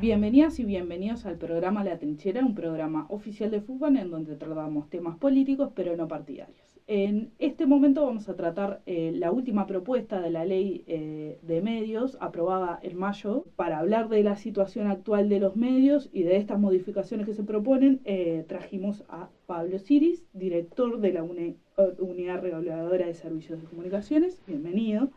Bienvenidas y bienvenidos al programa La Trinchera, un programa oficial de fútbol en donde tratamos temas políticos pero no partidarios. En este momento vamos a tratar la última propuesta de la ley de medios aprobada en mayo para hablar de la situación actual de los medios y de estas modificaciones que se proponen. Trajimos a Pablo Siris, director de la Unidad Reguladora de Servicios de Comunicaciones. Bienvenido.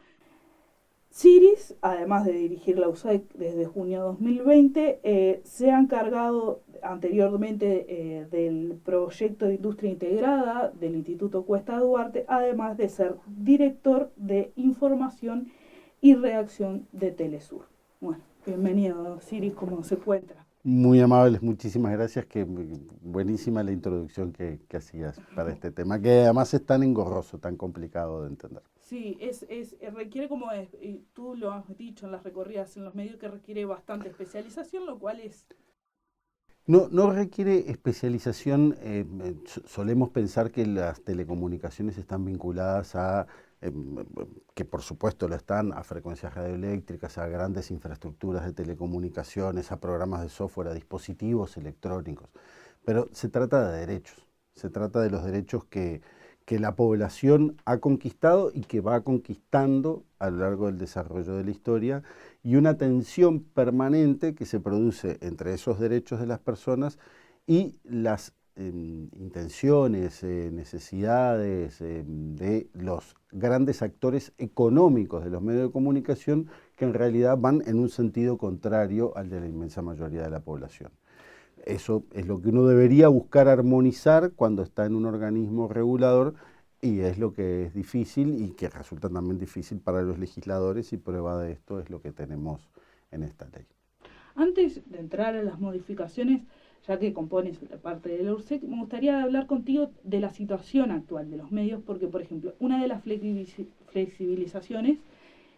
Siris, además de dirigir la USAID desde junio de 2020, se ha encargado anteriormente del proyecto de industria integrada del Instituto Cuesta Duarte, además de ser director de información y redacción de Telesur. Bueno, bienvenido, Siris, ¿cómo se encuentra? Muy amables, muchísimas gracias, que buenísima la introducción que hacías para este tema, que además es tan engorroso, tan complicado de entender. Sí, requiere como tú lo has dicho en las recorridas en los medios, que requiere bastante especialización, lo cual es. No requiere especialización, solemos pensar que las telecomunicaciones están vinculadas eh, que por supuesto lo están, a frecuencias radioeléctricas, a grandes infraestructuras de telecomunicaciones, a programas de software, a dispositivos electrónicos, pero se trata de derechos, se trata de los derechos que la población ha conquistado y que va conquistando a lo largo del desarrollo de la historia, y una tensión permanente que se produce entre esos derechos de las personas y las intenciones, necesidades de los grandes actores económicos de los medios de comunicación, que en realidad van en un sentido contrario al de la inmensa mayoría de la población. Eso es lo que uno debería buscar armonizar cuando está en un organismo regulador, y es lo que es difícil y que resulta también difícil para los legisladores, y prueba de esto es lo que tenemos en esta ley. Antes de entrar a las modificaciones, ya que compones la parte de la URSEC, me gustaría hablar contigo de la situación actual de los medios, porque, por ejemplo, una de las flexibilizaciones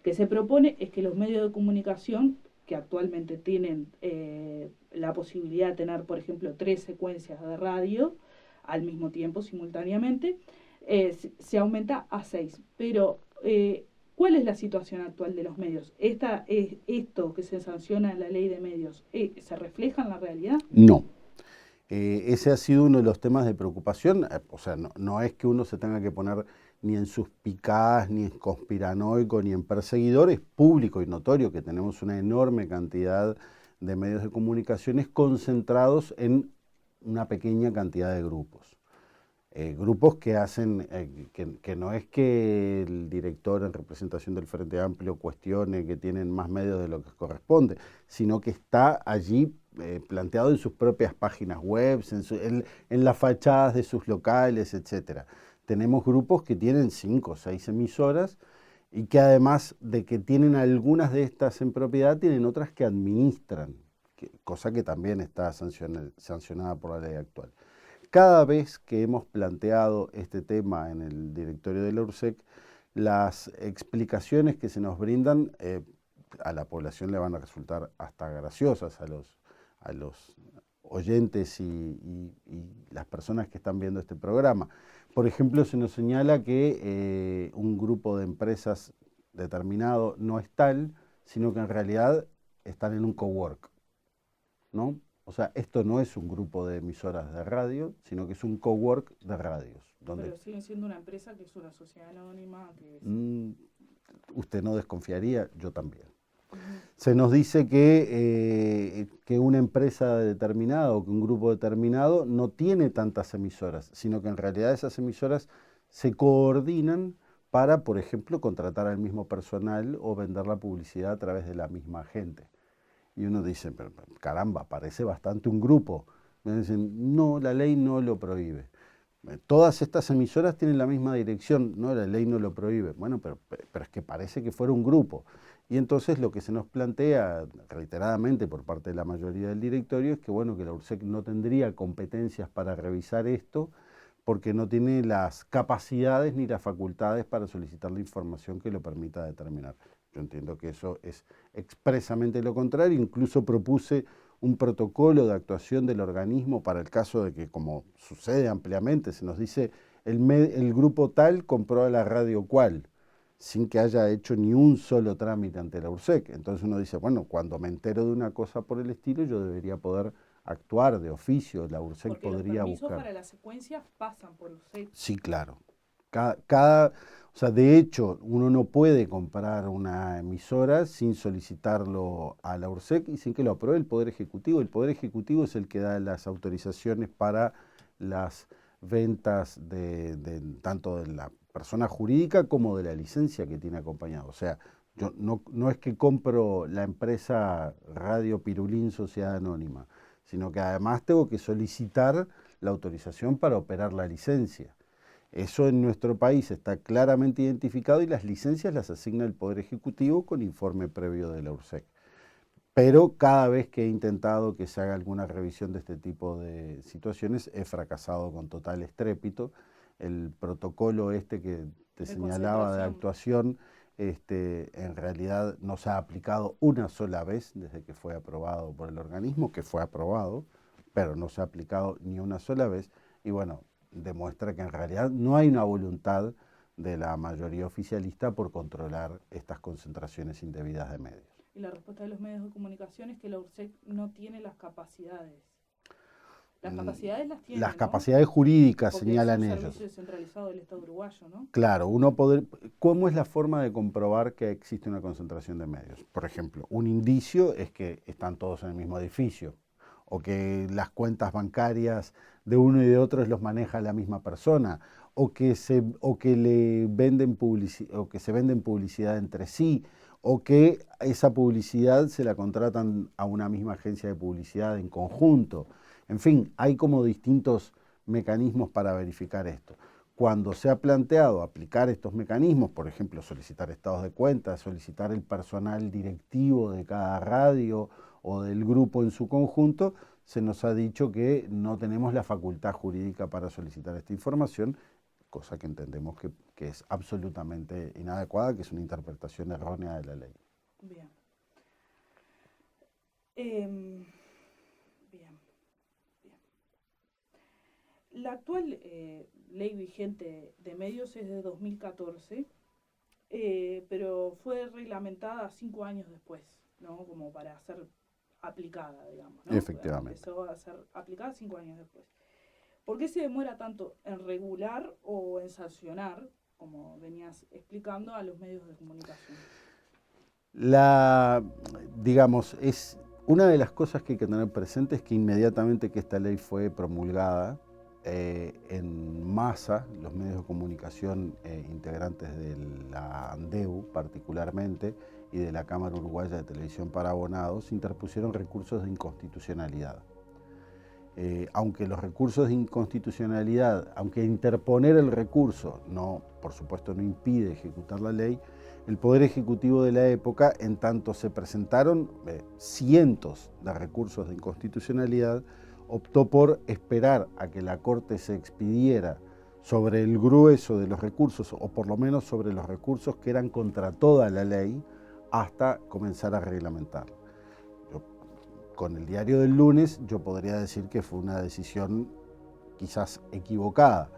que se propone es que los medios de comunicación, que actualmente tienen la posibilidad de tener, por ejemplo, 3 secuencias de radio al mismo tiempo, simultáneamente, se aumenta a 6. Pero ¿cuál es la situación actual de los medios? ¿Esto que se sanciona en la ley de medios se refleja en la realidad? No. Ese ha sido uno de los temas de preocupación. O sea, no es que uno se tenga que poner ni en suspicaz, ni en conspiranoico, ni en perseguidor. Es público y notorio que tenemos una enorme cantidad de medios de comunicaciones concentrados en una pequeña cantidad de grupos. Grupos que hacen, que no es que el director en representación del Frente Amplio cuestione que tienen más medios de lo que corresponde, sino que está allí planteado en sus propias páginas web, en las fachadas de sus locales, etc. Tenemos grupos que tienen 5 o 6 emisoras, y que además de que tienen algunas de estas en propiedad, tienen otras que administran, cosa que también está sancionada por la ley actual. Cada vez que hemos planteado este tema en el directorio de la URSEC, las explicaciones que se nos brindan a la población le van a resultar hasta graciosas, a los oyentes y las personas que están viendo este programa. Por ejemplo, se nos señala que un grupo de empresas determinado no es tal, sino que en realidad están en un cowork, ¿no? O sea, esto no es un grupo de emisoras de radio, sino que es un cowork de radios. Pero siguen siendo una empresa que es una sociedad anónima, que es. Mm, usted no desconfiaría, yo también. Ujú. Se nos dice que una empresa determinada o que un grupo determinado no tiene tantas emisoras, sino que en realidad esas emisoras se coordinan para, por ejemplo, contratar al mismo personal o vender la publicidad a través de la misma gente. Y uno dice, pero, caramba, parece bastante un grupo. Me dicen, no, la ley no lo prohíbe. Todas estas emisoras tienen la misma dirección, no, la ley no lo prohíbe. Bueno, pero es que parece que fuera un grupo. Y entonces lo que se nos plantea reiteradamente por parte de la mayoría del directorio es que, bueno, que la URSEC no tendría competencias para revisar esto, porque no tiene las capacidades ni las facultades para solicitar la información que lo permita determinar. Yo entiendo que eso es expresamente lo contrario. Incluso propuse un protocolo de actuación del organismo para el caso de que, como sucede ampliamente, se nos dice el grupo tal compró a la radio cual. sin que haya hecho ni un solo trámite ante la URSEC. Entonces uno dice, bueno, cuando me entero de una cosa por el estilo, yo debería poder actuar de oficio, la URSEC Porque los podría permisos buscar. para las secuencias pasan por URSEC. Sí, claro. O sea, de hecho, uno no puede comprar una emisora sin solicitarlo a la URSEC y sin que lo apruebe el Poder Ejecutivo. El Poder Ejecutivo es el que da las autorizaciones para las ventas tanto de la persona jurídica como de la licencia que tiene acompañado. O sea, yo no es que compro la empresa Radio Pirulín Sociedad Anónima, sino que además tengo que solicitar la autorización para operar la licencia. Eso en nuestro país está claramente identificado y las licencias las asigna el Poder Ejecutivo con informe previo de la URSEC. Pero cada vez que he intentado que se haga alguna revisión de este tipo de situaciones, he fracasado con total estrépito. El protocolo que te señalaba de actuación, en realidad no se ha aplicado una sola vez desde que fue aprobado por el organismo, que fue aprobado, pero no se ha aplicado ni una sola vez. Y bueno, demuestra que en realidad no hay una voluntad de la mayoría oficialista por controlar estas concentraciones indebidas de medios. Y la respuesta de los medios de comunicación es que la URSEC no tiene las capacidades. Las capacidades las tiene, Las ¿no? capacidades jurídicas porque señalan es un ellos. servicio descentralizado del Estado uruguayo, ¿no? Claro, ¿cómo es la forma de comprobar que existe una concentración de medios? Por ejemplo, un indicio es que están todos en el mismo edificio, o que las cuentas bancarias de uno y de otros los maneja la misma persona, o que se venden publicidad entre sí, o que esa publicidad se la contratan a una misma agencia de publicidad en conjunto. En fin, hay como distintos mecanismos para verificar esto. Cuando se ha planteado aplicar estos mecanismos, por ejemplo, solicitar estados de cuenta, solicitar el personal directivo de cada radio o del grupo en su conjunto, se nos ha dicho que no tenemos la facultad jurídica para solicitar esta información, cosa que entendemos que es absolutamente inadecuada, que es una interpretación errónea de la ley. Bien. Bien. La actual ley vigente de medios es de 2014, pero fue reglamentada 5 años después, ¿no? Como para ser aplicada, digamos, ¿no? Efectivamente. Empezó a ser aplicada 5 años después. ¿Por qué se demora tanto en regular o en sancionar, como venías explicando, a los medios de comunicación? Digamos, es una de las cosas que hay que tener presente es que inmediatamente que esta ley fue promulgada, en masa, los medios de comunicación integrantes de la ANDEU particularmente y de la Cámara Uruguaya de Televisión para Abonados interpusieron recursos de inconstitucionalidad. Aunque los recursos de inconstitucionalidad, aunque interponer el recurso por supuesto no impide ejecutar la ley, el Poder Ejecutivo de la época, en tanto se presentaron cientos de recursos de inconstitucionalidad, optó por esperar a que la Corte se expidiera sobre el grueso de los recursos, o por lo menos sobre los recursos que eran contra toda la ley, hasta comenzar a reglamentarla. Con el diario del lunes yo podría decir que fue una decisión quizás equivocada.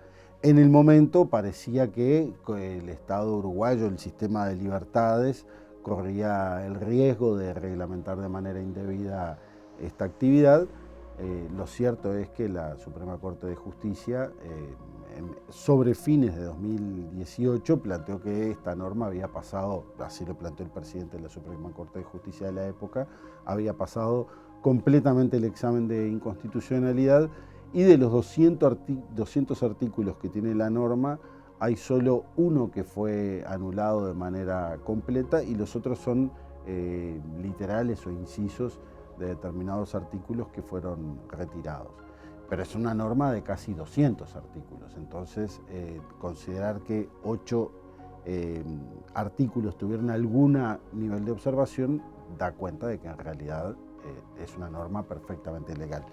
En el momento parecía que el Estado uruguayo, el sistema de libertades, corría el riesgo de reglamentar de manera indebida esta actividad. Lo cierto es que la Suprema Corte de Justicia, sobre fines de 2018, planteó que esta norma había pasado, así lo planteó el presidente de la Suprema Corte de Justicia de la época, había pasado completamente el examen de inconstitucionalidad, y de los 200 artículos que tiene la norma, hay solo uno que fue anulado de manera completa y los otros son literales o incisos de determinados artículos que fueron retirados. Pero es una norma de casi 200 artículos, entonces considerar que 8 artículos tuvieron algún nivel de observación da cuenta de que en realidad es una norma perfectamente legal.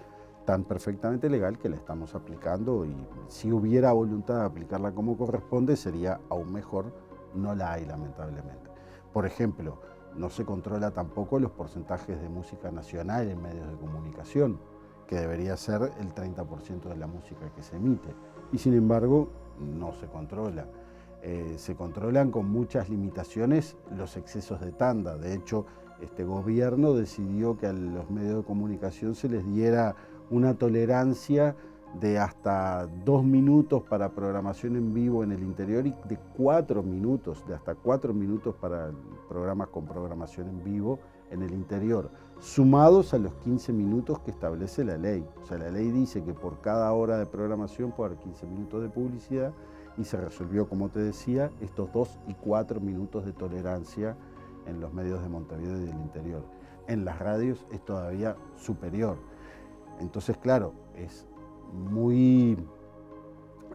Tan perfectamente legal que la estamos aplicando, y si hubiera voluntad de aplicarla como corresponde sería aún mejor. No la hay, lamentablemente. Por ejemplo, no se controla tampoco los porcentajes de música nacional en medios de comunicación, que debería ser el 30% de la música que se emite, y sin embargo no se controla. se controlan con muchas limitaciones los excesos de tanda. De hecho, este gobierno decidió que a los medios de comunicación se les diera una tolerancia de hasta 2 minutos para programación en vivo en el interior y de 4 minutos, de hasta 4 minutos para programas con programación en vivo en el interior, sumados a los 15 minutos que establece la ley. O sea, la ley dice que por cada hora de programación puede haber 15 minutos de publicidad y se resolvió, como te decía, estos 2 y 4 minutos de tolerancia en los medios de Montevideo y del interior. En las radios es todavía superior. Entonces, claro, es muy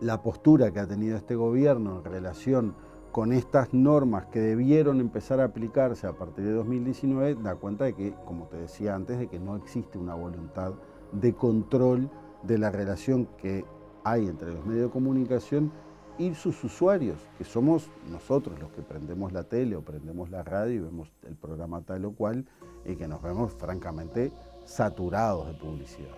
la postura que ha tenido este gobierno en relación con estas normas que debieron empezar a aplicarse a partir de 2019, da cuenta de que, como te decía antes, de que no existe una voluntad de control de la relación que hay entre los medios de comunicación y sus usuarios, que somos nosotros los que prendemos la tele o prendemos la radio y vemos el programa tal o cual, y que nos vemos francamente saturados de publicidad.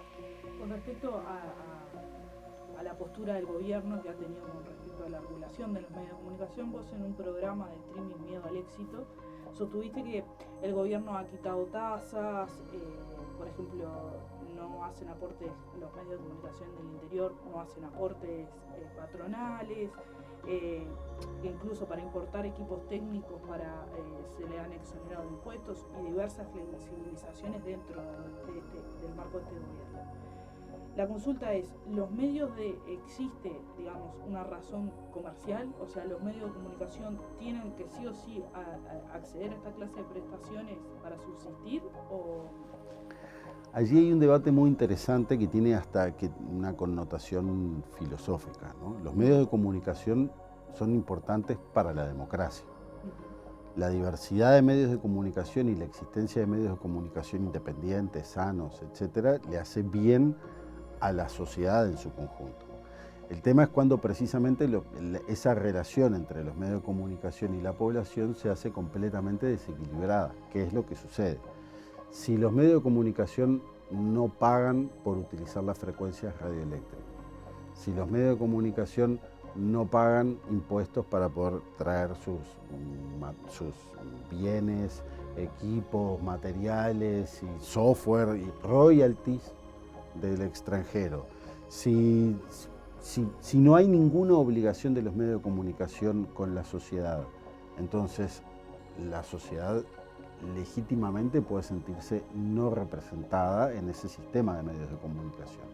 Con respecto a la postura del gobierno que ha tenido con respecto a la regulación de los medios de comunicación, vos en un programa de streaming Miedo al Éxito sostuviste que el gobierno ha quitado tasas, por ejemplo, no hacen aportes los medios de comunicación del interior, no hacen aportes patronales, incluso para importar equipos técnicos se le han exonerado impuestos y diversas flexibilizaciones dentro del marco de este gobierno. La consulta es, ¿existe, digamos, una razón comercial? O sea, ¿los medios de comunicación tienen que sí o sí acceder a esta clase de prestaciones para subsistir? Allí hay un debate muy interesante que tiene hasta una connotación filosófica, ¿no? Los medios de comunicación son importantes para la democracia. La diversidad de medios de comunicación y la existencia de medios de comunicación independientes, sanos, etcétera, le hace bien a la sociedad en su conjunto. El tema es cuando precisamente esa relación entre los medios de comunicación y la población se hace completamente desequilibrada, que es lo que sucede. Si los medios de comunicación no pagan por utilizar las frecuencias radioeléctricas, si los medios de comunicación no pagan impuestos para poder traer sus bienes, equipos, materiales y software y royalties del extranjero, si no hay ninguna obligación de los medios de comunicación con la sociedad, entonces la sociedad legítimamente puede sentirse no representada en ese sistema de medios de comunicación.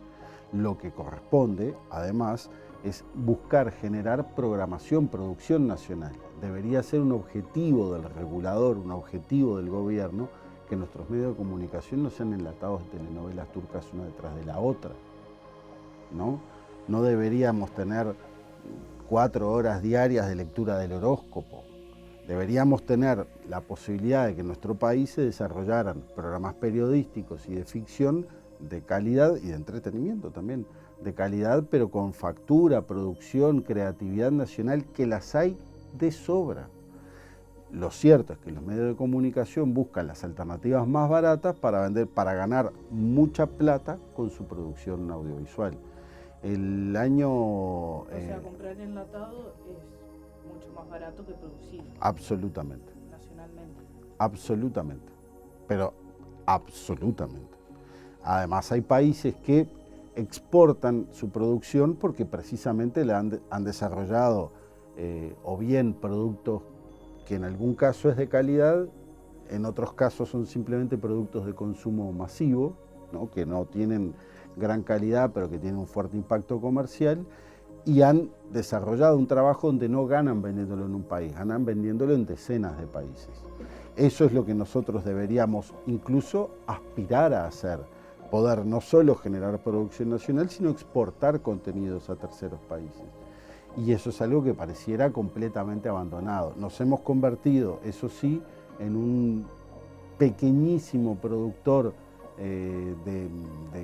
Lo que corresponde, además, es buscar generar programación, producción nacional. Debería ser un objetivo del regulador, un objetivo del gobierno, que nuestros medios de comunicación no sean enlatados de telenovelas turcas una detrás de la otra, ¿no? No deberíamos tener 4 horas diarias de lectura del horóscopo. Deberíamos tener la posibilidad de que en nuestro país se desarrollaran programas periodísticos y de ficción de calidad y de entretenimiento también, de calidad, pero con factura, producción, creatividad nacional, que las hay de sobra. Lo cierto es que los medios de comunicación buscan las alternativas más baratas para ganar mucha plata con su producción audiovisual. O sea, comprar enlatado es mucho más barato que producir. Absolutamente. Nacionalmente. Absolutamente. Pero absolutamente. Además hay países que exportan su producción porque precisamente han desarrollado o bien productos que en algún caso es de calidad, en otros casos son simplemente productos de consumo masivo, ¿no? Que no tienen gran calidad pero que tienen un fuerte impacto comercial, y han desarrollado un trabajo donde no ganan vendiéndolo en un país, ganan vendiéndolo en decenas de países. Eso es lo que nosotros deberíamos incluso aspirar a hacer, poder no solo generar producción nacional, sino exportar contenidos a terceros países. Y eso es algo que pareciera completamente abandonado. Nos hemos convertido, eso sí, en un pequeñísimo productor de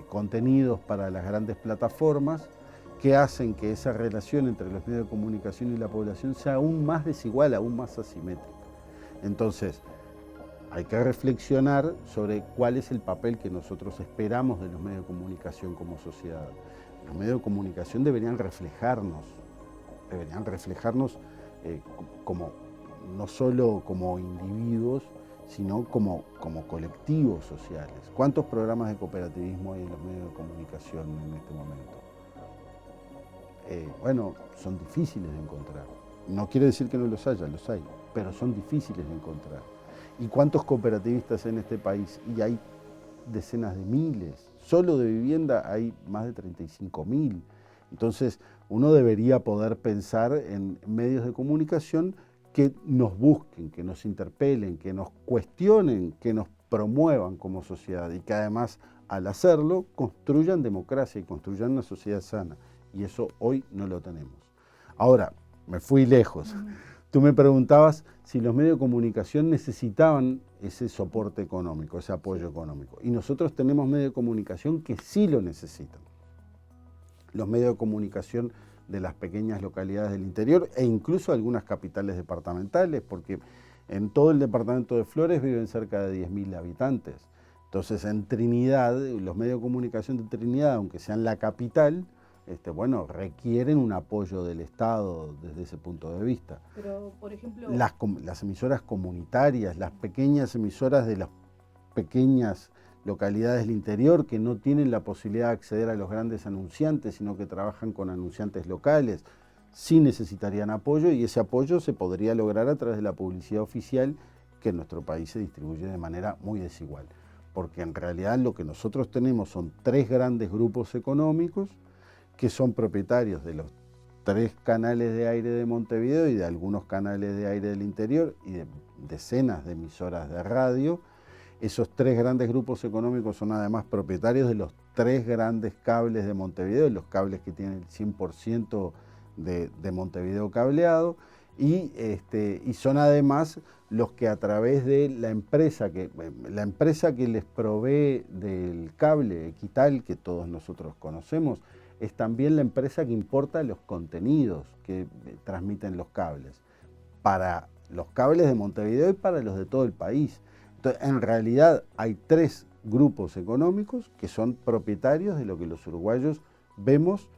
contenidos para las grandes plataformas que hacen que esa relación entre los medios de comunicación y la población sea aún más desigual, aún más asimétrica. Entonces, hay que reflexionar sobre cuál es el papel que nosotros esperamos de los medios de comunicación como sociedad. Los medios de comunicación deberían reflejarnos como, no solo como individuos, sino como colectivos sociales. ¿Cuántos programas de cooperativismo hay en los medios de comunicación en este momento? Bueno, son difíciles de encontrar. No quiere decir que no los haya, los hay, pero son difíciles de encontrar. ¿Y cuántos cooperativistas hay en este país? Y hay decenas de miles. Solo de vivienda hay más de 35.000. Entonces, uno debería poder pensar en medios de comunicación que nos busquen, que nos interpelen, que nos cuestionen, que nos promuevan como sociedad y que además, al hacerlo, construyan democracia y construyan una sociedad sana. Y eso hoy no lo tenemos. Ahora, me fui lejos. Tú me preguntabas si los medios de comunicación necesitaban ese soporte económico, ese apoyo económico. Y nosotros tenemos medios de comunicación que sí lo necesitan. Los medios de comunicación de las pequeñas localidades del interior e incluso algunas capitales departamentales, porque en todo el departamento de Flores viven cerca de 10.000 habitantes. Entonces, en Trinidad, los medios de comunicación de Trinidad, aunque sean la capital, bueno, requieren un apoyo del Estado desde ese punto de vista. Pero, por ejemplo, las emisoras comunitarias, las pequeñas emisoras de las pequeñas localidades del interior que no tienen la posibilidad de acceder a los grandes anunciantes, sino que trabajan con anunciantes locales, sí necesitarían apoyo, y ese apoyo se podría lograr a través de la publicidad oficial, que en nuestro país se distribuye de manera muy desigual. Porque en realidad lo que nosotros tenemos son 3 grandes grupos económicos que son propietarios de los 3 canales de aire de Montevideo y de algunos canales de aire del interior y de decenas de emisoras de radio. Esos 3 grandes grupos económicos son además propietarios de los 3 grandes cables de Montevideo, los cables que tienen el 100% de Montevideo cableado, y son además los que a través de la empresa que les provee del cable, Equital, que todos nosotros conocemos, es también la empresa que importa los contenidos que transmiten los cables, para los cables de Montevideo y para los de todo el país. Entonces, en realidad hay 3 grupos económicos que son propietarios de lo que los uruguayos vemos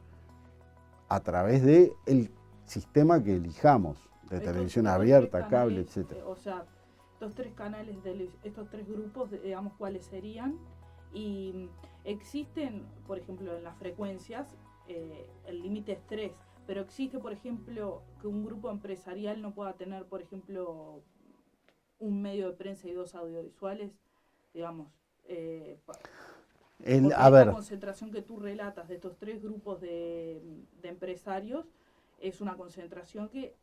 a través del sistema que elijamos, de televisión abierta, cable, etc. O sea, estos 3 canales, estos 3 grupos, digamos, ¿cuáles serían? Y existen, por ejemplo, en las frecuencias, el límite es 3, pero existe, por ejemplo, que un grupo empresarial no pueda tener, por ejemplo, un medio de prensa y 2 audiovisuales, digamos. La concentración que tú relatas de estos 3 grupos de empresarios es una concentración que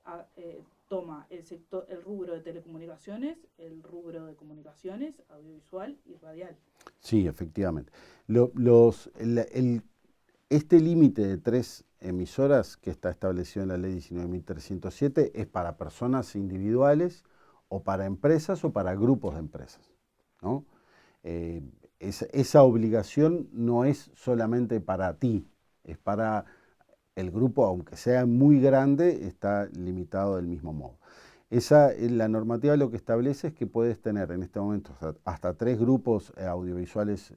toma el rubro de telecomunicaciones, el rubro de comunicaciones, audiovisual y radial. Sí, efectivamente. Este límite de 3 emisoras que está establecido en la ley 19.307 es para personas individuales o para empresas o para grupos de empresas, ¿no? Esa obligación no es solamente para ti, es para el grupo, aunque sea muy grande, está limitado del mismo modo. La normativa lo que establece es que puedes tener en este momento hasta 3 grupos audiovisuales,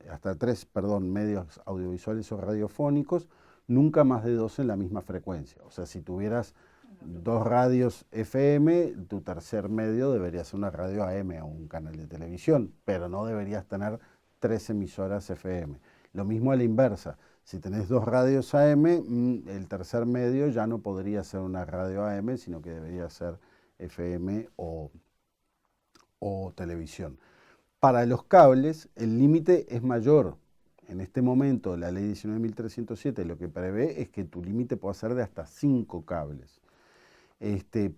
medios audiovisuales o radiofónicos, nunca más de 2 en la misma frecuencia. O sea, si tuvieras 2 radios FM, tu tercer medio debería ser una radio AM o un canal de televisión, pero no deberías tener 3 emisoras FM. Lo mismo a la inversa. Si tenés 2 radios AM, el tercer medio ya no podría ser una radio AM, sino que debería ser FM o televisión. Para los cables, el límite es mayor. En este momento, la ley 19.307 lo que prevé es que tu límite pueda ser de hasta 5 cables.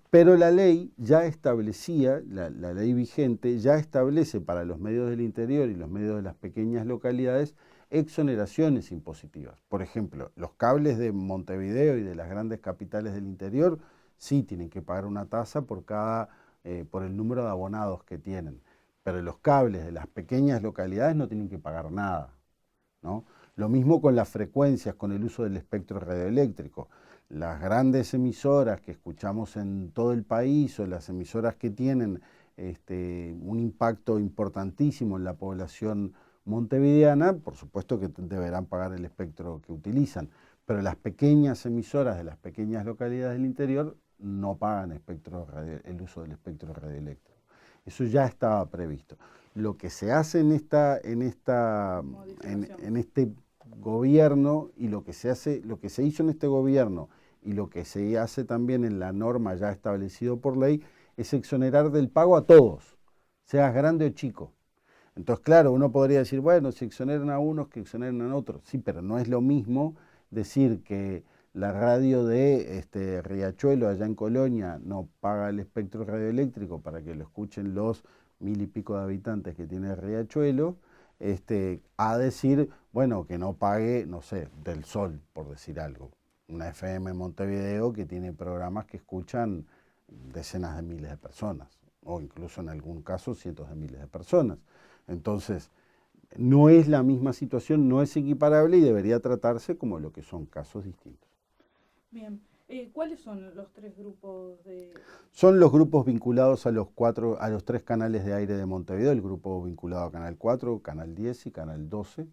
Pero la ley ya establecía, la ley vigente, ya establece para los medios del interior y los medios de las pequeñas localidades exoneraciones impositivas. Por ejemplo, los cables de Montevideo y de las grandes capitales del interior sí tienen que pagar una tasa por el número de abonados que tienen, pero los cables de las pequeñas localidades no tienen que pagar nada, ¿no? Lo mismo con las frecuencias, con el uso del espectro radioeléctrico. Las grandes emisoras que escuchamos en todo el país o las emisoras que tienen un impacto importantísimo en la población montevideana, por supuesto que deberán pagar el espectro que utilizan, pero las pequeñas emisoras de las pequeñas localidades del interior no pagan el uso del espectro radioeléctrico. Eso ya estaba previsto. Lo que se hace en este gobierno y lo que se hizo en este gobierno y lo que se hace también en la norma ya establecido por ley es exonerar del pago a todos, seas grande o chico. Entonces, claro, uno podría decir, bueno, si exoneran a unos, que exoneren a otros. Sí, pero no es lo mismo decir que la radio de Riachuelo, allá en Colonia, no paga el espectro radioeléctrico para que lo escuchen los 1000 y pico de habitantes que tiene Riachuelo, a decir, bueno, que no pague, no sé, Del Sol, por decir algo. Una FM en Montevideo que tiene programas que escuchan decenas de miles de personas, o incluso en algún caso cientos de miles de personas. Entonces, no es la misma situación, no es equiparable y debería tratarse como lo que son casos distintos. Bien. ¿Cuáles son los 3 grupos de...? Son los grupos vinculados a los 3 canales de aire de Montevideo, el grupo vinculado a Canal 4, Canal 10 y Canal 12.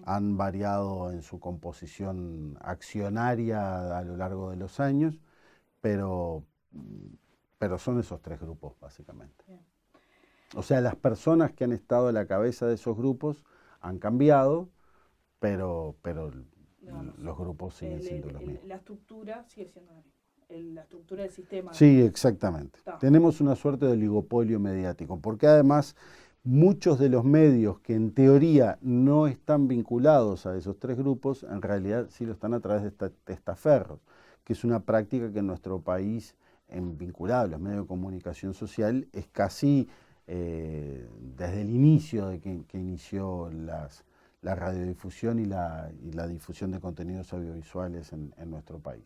Han variado en su composición accionaria a lo largo de los años, pero son esos 3 grupos básicamente. Bien. O sea, las personas que han estado a la cabeza de esos grupos han cambiado, pero digamos, los grupos siguen siendo los mismos. La estructura sigue siendo la misma, la estructura del sistema. Sí, exactamente. Tenemos una suerte de oligopolio mediático, porque además muchos de los medios que en teoría no están vinculados a esos 3 grupos, en realidad sí lo están a través de testaferros, que es una práctica que en nuestro país, vinculada a los medios de comunicación social, es casi desde el inicio de que inició la radiodifusión y la difusión de contenidos audiovisuales en nuestro país.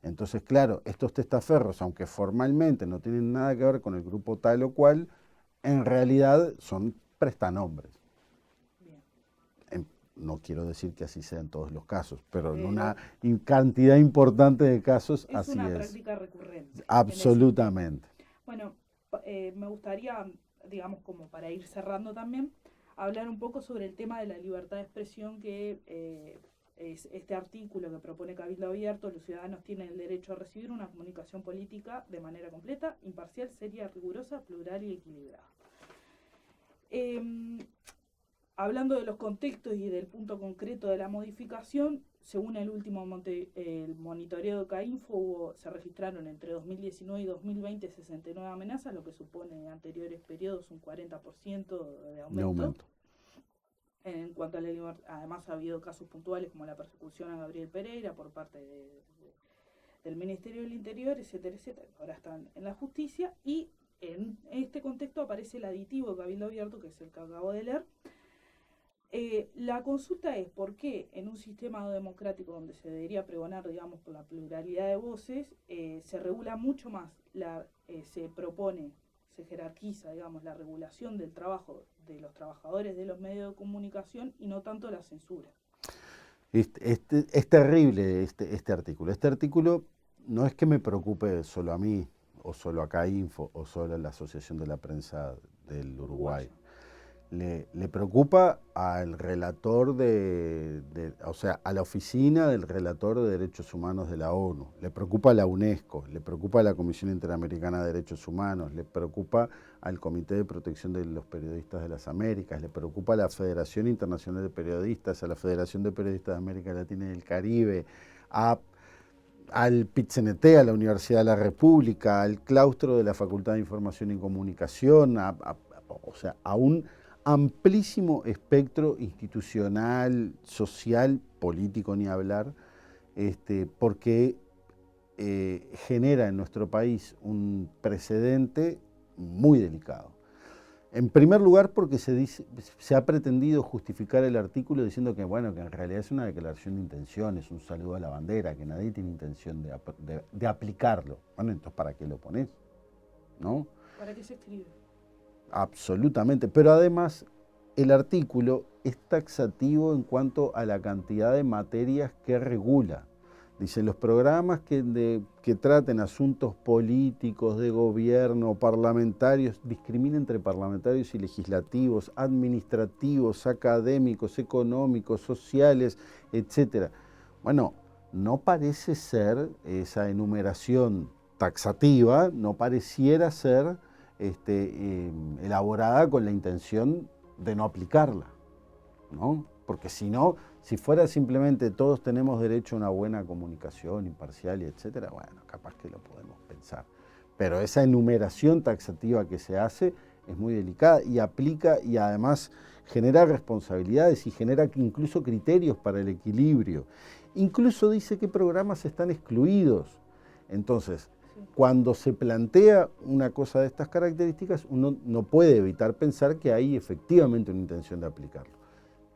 Entonces, claro, estos testaferros, aunque formalmente no tienen nada que ver con el grupo tal o cual, en realidad son prestanombres. No quiero decir que así sea en todos los casos, pero en una cantidad importante de casos así es. Es una práctica recurrente. Absolutamente. Bueno, me gustaría, digamos, como para ir cerrando también, hablar un poco sobre el tema de la libertad de expresión, que es este artículo que propone Cabildo Abierto. Los ciudadanos tienen el derecho a recibir una comunicación política de manera completa, imparcial, seria, rigurosa, plural y equilibrada. Hablando de los contextos y del punto concreto de la modificación, según el último el monitoreo de CAINFO, se registraron entre 2019 y 2020 69 amenazas, lo que supone en anteriores periodos un 40% de aumento. En cuanto a la libertad, además ha habido casos puntuales como la persecución a Gabriel Pereira por parte del Ministerio del Interior, etcétera, etcétera. Ahora están en la justicia y en este contexto aparece el aditivo de Cabildo Abierto, que es el que acabo de leer. La consulta es por qué en un sistema democrático donde se debería pregonar, digamos, por la pluralidad de voces, se regula mucho más, se propone, se jerarquiza, digamos, la regulación del trabajo de los trabajadores de los medios de comunicación y no tanto la censura. Es terrible este artículo. Este artículo no es que me preocupe solo a mí, o solo a CAINFO, o solo a la Asociación de la Prensa del Uruguay. Le preocupa al relator o sea, a la oficina del relator de derechos humanos de la ONU, le preocupa a la UNESCO, le preocupa a la Comisión Interamericana de Derechos Humanos, le preocupa al Comité de Protección de los Periodistas de las Américas, le preocupa a la Federación Internacional de Periodistas, a la Federación de Periodistas de América Latina y del Caribe, al PIT-CNT, a la Universidad de la República, al claustro de la Facultad de Información y Comunicación, o sea, a un amplísimo espectro institucional, social, político ni hablar, porque genera en nuestro país un precedente muy delicado. En primer lugar, porque se ha pretendido justificar el artículo diciendo que, bueno, que en realidad es una declaración de intenciones, un saludo a la bandera, que nadie tiene intención de aplicarlo. Bueno, entonces, ¿para qué lo pones? ¿No? ¿Para qué se escribe? Absolutamente, pero además el artículo es taxativo en cuanto a la cantidad de materias que regula. Dice, los programas que traten asuntos políticos, de gobierno, parlamentarios, discrimina entre parlamentarios y legislativos, administrativos, académicos, económicos, sociales, etc. Bueno, no parece ser esa enumeración taxativa no pareciera ser elaborada con la intención de no aplicarla, ¿no? Porque si no, si fuera simplemente todos tenemos derecho a una buena comunicación imparcial y etcétera, bueno, capaz que lo podemos pensar. Pero esa enumeración taxativa que se hace es muy delicada y aplica y además genera responsabilidades y genera incluso criterios para el equilibrio. Incluso dice qué programas están excluidos. Entonces, cuando se plantea una cosa de estas características, uno no puede evitar pensar que hay efectivamente una intención de aplicarlo.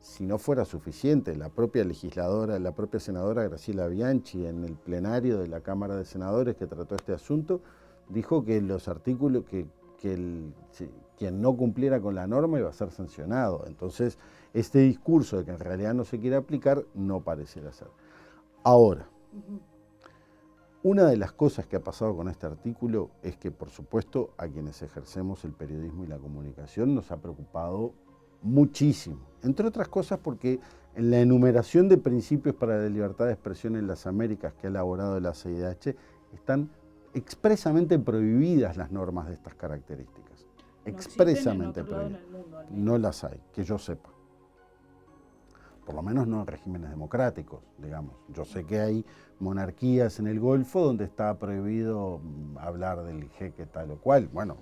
Si no fuera suficiente, la propia legisladora, la propia senadora Graciela Bianchi, en el plenario de la Cámara de Senadores que trató este asunto, dijo que los artículos, quien no cumpliera con la norma iba a ser sancionado. Entonces, este discurso de que en realidad no se quiere aplicar, no pareciera ser. Ahora, una de las cosas que ha pasado con este artículo es que, por supuesto, a quienes ejercemos el periodismo y la comunicación nos ha preocupado muchísimo. Entre otras cosas porque en la enumeración de principios para la libertad de expresión en las Américas que ha elaborado la CIDH están expresamente prohibidas las normas de estas características. No expresamente prohibidas. No las hay, que yo sepa. Por lo menos no en regímenes democráticos, digamos. Yo sé que hay monarquías en el Golfo donde está prohibido hablar del jeque tal o cual. Bueno,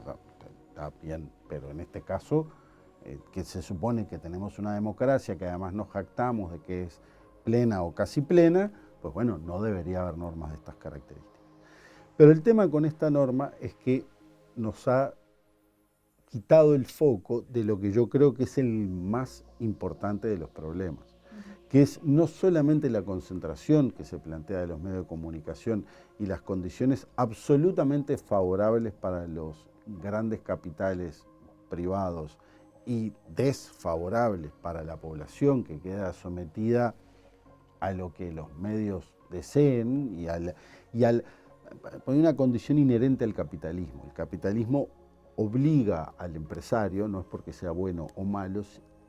está bien, pero en este caso, que se supone que tenemos una democracia que además nos jactamos de que es plena o casi plena, pues bueno, no debería haber normas de estas características. Pero el tema con esta norma es que nos ha quitado el foco de lo que yo creo que es el más importante de los problemas, que es no solamente la concentración que se plantea de los medios de comunicación y las condiciones absolutamente favorables para los grandes capitales privados y desfavorables para la población que queda sometida a lo que los medios deseen por una condición inherente al capitalismo. El capitalismo obliga al empresario, no es porque sea bueno o malo,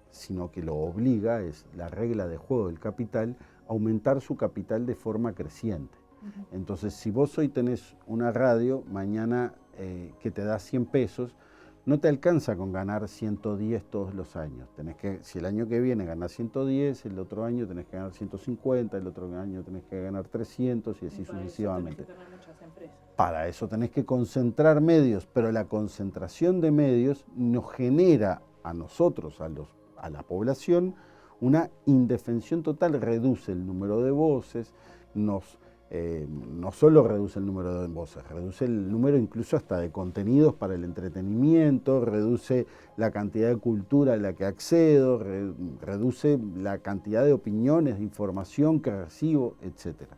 sino que lo obliga, es la regla de juego del capital, a aumentar su capital de forma creciente. Entonces, si vos hoy tenés una radio, mañana que te da 100 pesos, no te alcanza con ganar 110 todos los años. Si el año que viene ganás 110, el otro año tenés que ganar 150, el otro año tenés que ganar 300 y así sucesivamente. Para eso tenés que concentrar medios, pero la concentración de medios nos genera a nosotros, a la población, una indefensión total, reduce el número de voces, no solo reduce el número de voces, reduce el número incluso hasta de contenidos para el entretenimiento, reduce la cantidad de cultura a la que accedo, reduce la cantidad de opiniones, de información que recibo, etc.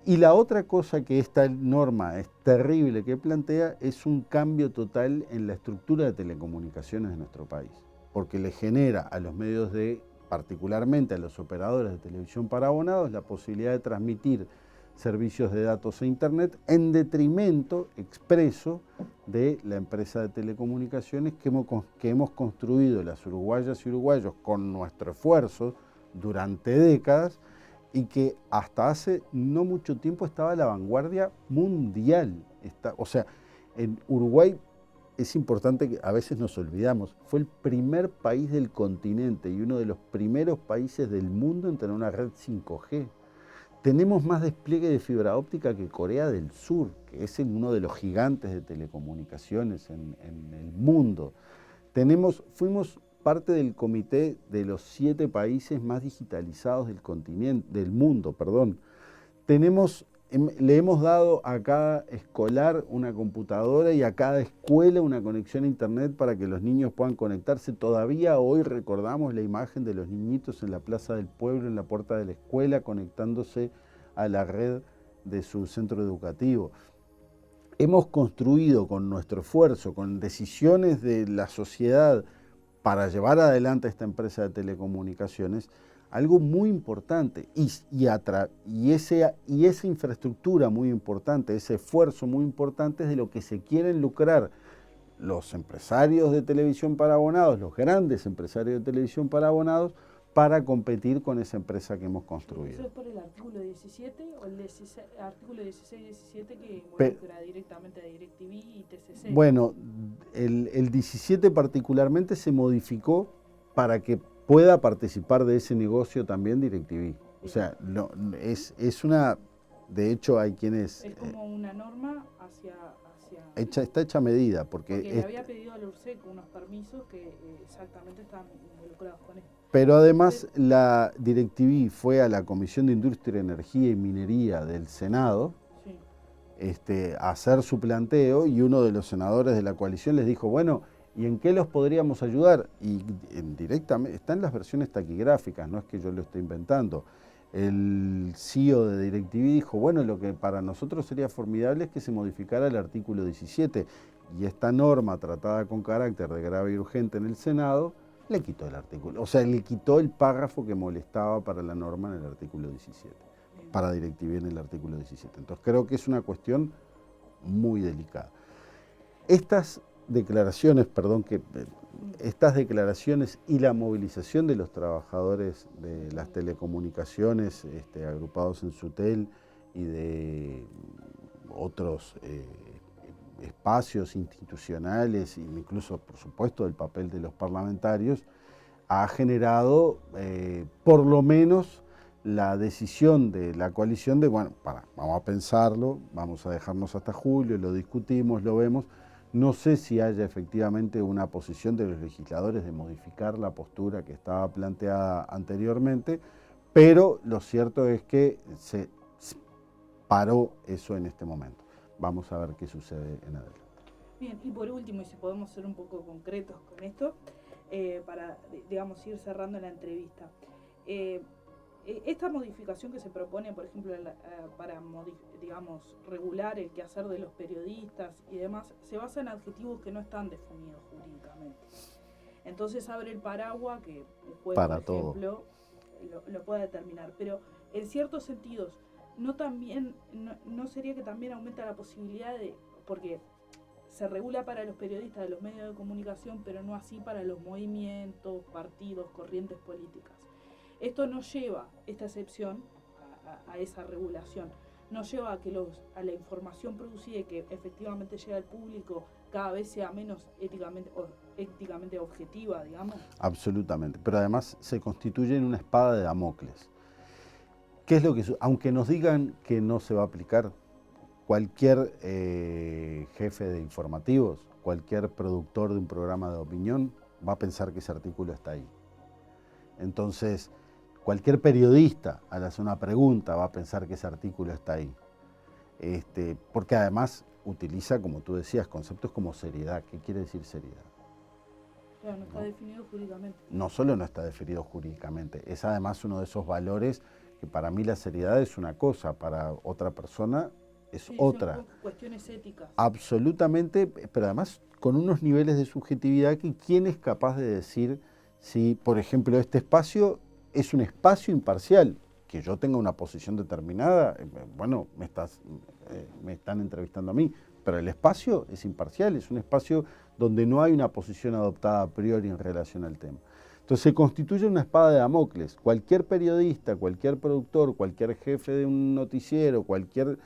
Y la otra cosa que esta norma es terrible que plantea es un cambio total en la estructura de telecomunicaciones de nuestro país, porque le genera a los medios particularmente a los operadores de televisión para abonados, la posibilidad de transmitir servicios de datos e internet en detrimento expreso de la empresa de telecomunicaciones que hemos construido las uruguayas y uruguayos con nuestro esfuerzo durante décadas y que hasta hace no mucho tiempo estaba a la vanguardia mundial. O sea, en Uruguay es importante que a veces nos olvidamos, fue el primer país del continente y uno de los primeros países del mundo en tener una red 5G. Tenemos más despliegue de fibra óptica que Corea del Sur, que es uno de los gigantes de telecomunicaciones en el mundo. Fuimos parte del comité de los 7 países más digitalizados del mundo. Le hemos dado a cada escolar una computadora y a cada escuela una conexión a internet para que los niños puedan conectarse. Todavía hoy recordamos la imagen de los niñitos en la plaza del pueblo, en la puerta de la escuela, conectándose a la red de su centro educativo. Hemos construido con nuestro esfuerzo, con decisiones de la sociedad para llevar adelante esta empresa de telecomunicaciones, algo muy importante y esa infraestructura muy importante, ese esfuerzo muy importante es de lo que se quieren lucrar los empresarios de televisión para abonados, los grandes empresarios de televisión para abonados, para competir con esa empresa que hemos construido. ¿Eso es por el artículo 17 o el artículo 16 y 17 que involucra directamente a DirecTV y TCC? Bueno, el 17 particularmente se modificó para que pueda participar de ese negocio también DirecTV. O sea, no, es una... De hecho, hay quienes... Es como una norma hacia está hecha a medida, porque le había pedido a la URSEC unos permisos que exactamente están involucrados con esto. Pero además la DirecTV fue a la Comisión de Industria, Energía y Minería del Senado a hacer su planteo, y uno de los senadores de la coalición les dijo, bueno, ¿y en qué los podríamos ayudar? Y directamente, está en las versiones taquigráficas, no es que yo lo esté inventando. El CEO de DirecTV dijo, bueno, lo que para nosotros sería formidable es que se modificara el artículo 17, y esta norma tratada con carácter de grave y urgente en el Senado le quitó el artículo, o sea, le quitó el párrafo que molestaba para la norma en el artículo 17, para DirecTV en el artículo 17. Entonces creo que es una cuestión muy delicada. Estas declaraciones y la movilización de los trabajadores de las telecomunicaciones agrupados en Sutel y de otros espacios institucionales, e incluso, por supuesto, el papel de los parlamentarios, ha generado por lo menos la decisión de la coalición de, bueno, vamos a pensarlo, vamos a dejarnos hasta julio, lo discutimos, lo vemos. No sé si haya efectivamente una posición de los legisladores de modificar la postura que estaba planteada anteriormente, pero lo cierto es que se paró eso en este momento. Vamos a ver qué sucede en adelante. Bien, y por último, y si podemos ser un poco concretos con esto, para, digamos, ir cerrando la entrevista. Esta modificación que se propone, por ejemplo, para, digamos, regular el quehacer de los periodistas y demás, se basa en adjetivos que no están definidos jurídicamente. Entonces abre el paraguas que un juez, por ejemplo, lo pueda determinar. Pero en ciertos sentidos, no sería que también aumenta la posibilidad de, porque se regula para los periodistas de los medios de comunicación, pero no así para los movimientos, partidos, corrientes políticas. Esto no lleva, esta excepción a esa regulación, no lleva a que la información producida y que efectivamente llega al público cada vez sea menos éticamente objetiva, digamos. Absolutamente, pero además se constituye en una espada de Damocles. ¿Qué es lo que aunque nos digan que no se va a aplicar, cualquier jefe de informativos, cualquier productor de un programa de opinión va a pensar que ese artículo está ahí? Entonces, cualquier periodista al hacer una pregunta va a pensar que ese artículo está ahí. Porque además utiliza, como tú decías, conceptos como seriedad. ¿Qué quiere decir seriedad? Claro, no está definido jurídicamente. No solo no está definido jurídicamente, es además uno de esos valores que para mí la seriedad es una cosa, para otra persona es otra. Son cuestiones éticas. Absolutamente, pero además con unos niveles de subjetividad que quién es capaz de decir si, por ejemplo, este espacio es un espacio imparcial, que yo tenga una posición determinada, bueno, me están entrevistando a mí, pero el espacio es imparcial, es un espacio donde no hay una posición adoptada a priori en relación al tema. Entonces se constituye una espada de Damocles. Cualquier periodista, cualquier productor, cualquier jefe de un noticiero, cualquier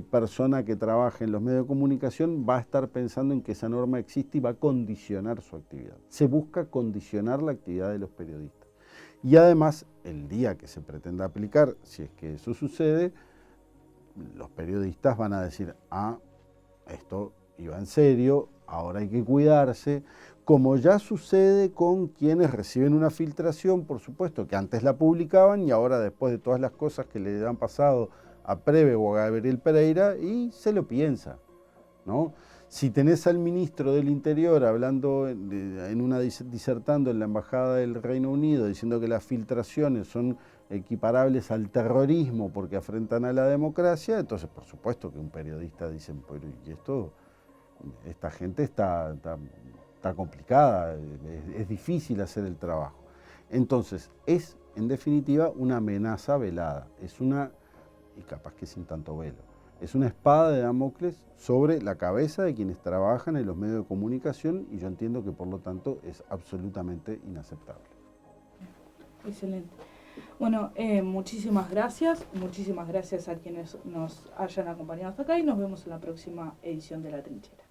persona que trabaje en los medios de comunicación va a estar pensando en que esa norma existe y va a condicionar su actividad. Se busca condicionar la actividad de los periodistas. Y además, el día que se pretenda aplicar, si es que eso sucede, los periodistas van a decir, esto iba en serio, ahora hay que cuidarse, como ya sucede con quienes reciben una filtración, por supuesto, que antes la publicaban y ahora después de todas las cosas que le han pasado a Preve o a Gabriel Pereira, y se lo piensa, ¿no? Si tenés al ministro del Interior hablando, disertando en la Embajada del Reino Unido, diciendo que las filtraciones son equiparables al terrorismo porque afrentan a la democracia, entonces por supuesto que un periodista dice, pero ¿y esto? Esta gente está complicada, es difícil hacer el trabajo. Entonces es, en definitiva, una amenaza velada, y capaz que sin tanto velo. Es una espada de Damocles sobre la cabeza de quienes trabajan en los medios de comunicación y yo entiendo que por lo tanto es absolutamente inaceptable. Excelente. Bueno, muchísimas gracias a quienes nos hayan acompañado hasta acá y nos vemos en la próxima edición de La Trinchera.